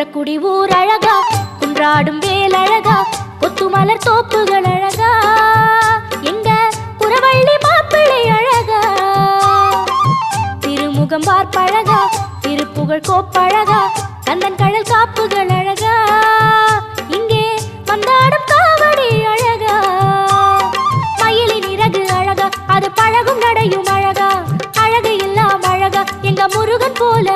குன்றக்குடி ஊர் அழகா, குன்றாடும் வேல் அழகா, கொத்துமலர் தோப்புகள் அழகா, எங்க குறவள்ளி மாப்பிள்ளை அழகா, திருமுகம் பார்ப்பழகா, திருப்புகழ் கோப்பழகா, கந்தன் கடல் காப்புகள் அழகா, இங்கே வந்தாடும் காவடி அழகா, மயிலின் இறகு அழகா, அது பழகும் நடையும் அழகா, அழகு எல்லாம் அழகா, எங்க முருகன் போல